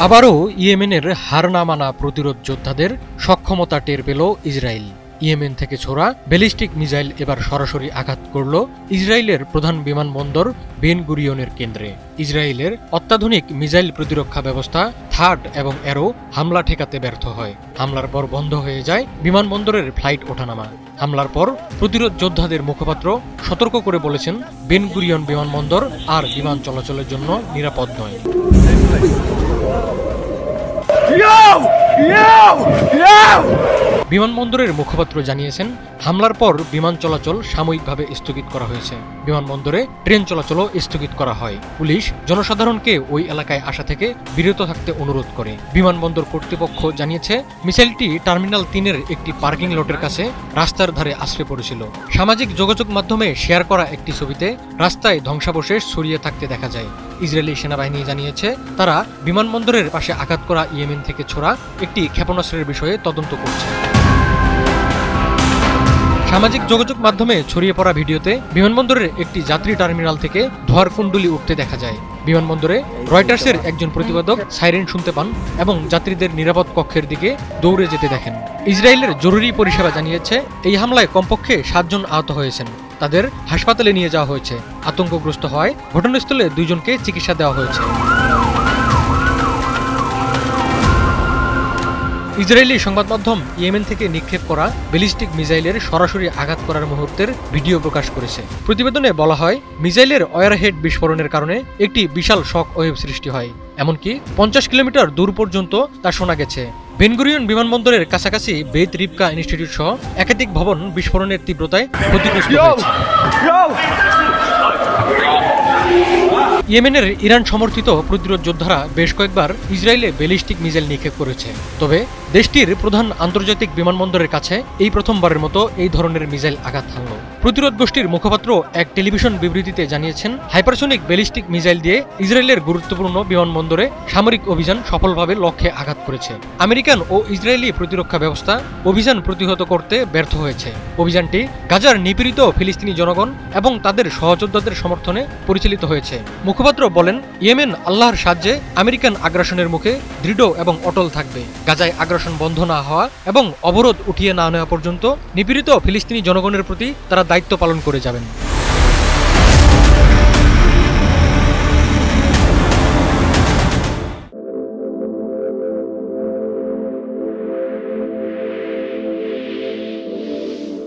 আবারও ইয়েমেনের হার না মানা প্রতিরোধ যোদ্ধাদের সক্ষমতা টের পেল ইসরায়েল। ইয়েমেন থেকে ছোড়া ব্যালিস্টিক মিসাইল এবার সরাসরি আঘাত করল ইসরায়েলের প্রধান বিমানবন্দর বেন গুরিয়নের কেন্দ্রে। ইসরায়েলের অত্যাধুনিক মিসাইল প্রতিরক্ষা ব্যবস্থা থার্ড এবং অ্যারো হামলা ঠেকাতে ব্যর্থ হয়। হামলার পর বন্ধ হয়ে যায় বিমানবন্দরের ফ্লাইট ওঠানামা। হামলার পর প্রতিরোধ যোদ্ধাদের মুখপাত্র সতর্ক করে বলেছেন, বেন গুরিয়ন বিমানবন্দর আর বিমান চলাচলের জন্য নিরাপদ নয়। বিমানবন্দরের মুখপাত্র জানিয়েছেন, হামলার পর বিমান চলাচল সাময়িকভাবে স্থগিত করা হয়েছে। বিমানবন্দরে ট্রেন চলাচলও স্থগিত করা হয়। পুলিশ জনসাধারণকে ওই এলাকায় আসা থেকে বিরত থাকতে অনুরোধ করে। বিমানবন্দর কর্তৃপক্ষ জানিয়েছে, মিসাইলটি টার্মিনাল 3-এর একটি পার্কিং লটের কাছে রাস্তার ধারে আশ্রয় পড়েছিল। সামাজিক যোগাযোগ মাধ্যমে শেয়ার করা একটি ছবিতে রাস্তায় ধ্বংসাবশেষ ছড়িয়ে থাকতে দেখা যায়। ইসরায়েলি সেনাবাহিনী জানিয়েছে, তারা বিমানবন্দরের পাশে আঘাত করা ইয়েমেন থেকে ছোড়া একটি ক্ষেপণাস্ত্রের বিষয়ে তদন্ত করছে। সামাজিক যোগাযোগ মাধ্যমে ছড়িয়ে পড়া ভিডিওতে বিমানবন্দরের একটি যাত্রী টার্মিনাল থেকে ধোঁয়ার কুণ্ডলী উঠতে দেখা যায়। বিমানবন্দরে রয়টার্সের একজন প্রতিবেদক সাইরেন শুনতে পান এবং যাত্রীদের নিরাপদ কক্ষের দিকে দৌড়ে যেতে দেখেন। ইসরায়েলের জরুরি পরিষেবা জানিয়েছে, এই হামলায় কমপক্ষে 7 জন আহত হয়েছেন। তাদের হাসপাতালে নিয়ে যাওয়া হয়েছে। আতঙ্কগ্রস্ত হওয়ায় ঘটনাস্থলে 2 জনকে চিকিৎসা দেওয়া হয়েছে। ইসরায়েলি সংবাদ মাধ্যম ইয়েমেন থেকে নিক্ষেপ করা ব্যালিস্টিক মিসাইলের সরাসরি আঘাত করার মুহূর্তের ভিডিও প্রকাশ করেছে। প্রতিবেদনে বলা হয়, মিসাইলের ওয়ারহেড বিস্ফোরণের কারণে একটি বিশাল শক ওয়েভ সৃষ্টি হয়। এমনকি 50 কিলোমিটার দূর পর্যন্ত তা শোনা গেছে। বেন গুরিয়ন বিমানবন্দরের কাছাকাছি বেত রিবকা ইনস্টিটিউট সহ একাধিক ভবন বিস্ফোরণের তীব্রতায় ক্ষতিগ্রস্ত হয়েছে। ইয়েমেনের ইরান সমর্থিত প্রতিরোধ যোদ্ধারা বেশ কয়েকবার ইসরায়েলে ব্যালিস্টিক মিসাইল নিক্ষেপ করেছে। তবে দেশটির প্রধান আন্তর্জাতিক বিমানবন্দরের কাছে এই প্রথমবারের মতো এই ধরনের মিসাইল আঘাত হানল। প্রতিরোধ গোষ্ঠীর মুখপাত্র এক টেলিভিশন বিবৃতিতে জানিয়েছেন, হাইপারসোনিক ব্যালিস্টিক মিসাইল দিয়ে ইসরায়েলের গুরুত্বপূর্ণ বিমানবন্দরে সামরিক অভিযান সফলভাবে লক্ষ্যে আঘাত করেছে। আমেরিকান ও ইসরায়েলি প্রতিরক্ষা ব্যবস্থা অভিযান প্রতিহত করতে ব্যর্থ হয়েছে। অভিযানটি গাজার নিপীড়িত ফিলিস্তিনি জনগণ এবং তাদের সহযোদ্ধাদের সমর্থনে পরিচালিত হয়েছে। মুখপাত্র বলেন, ইয়েমেন আল্লাহর সাহায্যে আমেরিকান আগ্রাসনের মুখে দৃঢ় এবং অটল থাকবে। গাজায় আগ্রাসন বন্ধ না হওয়া এবং অবরোধ উঠিয়ে না নেওয়া পর্যন্ত নিপীড়িত ফিলিস্তিনি জনগণের প্রতি তারা দায়িত্ব পালন করে যাবেন।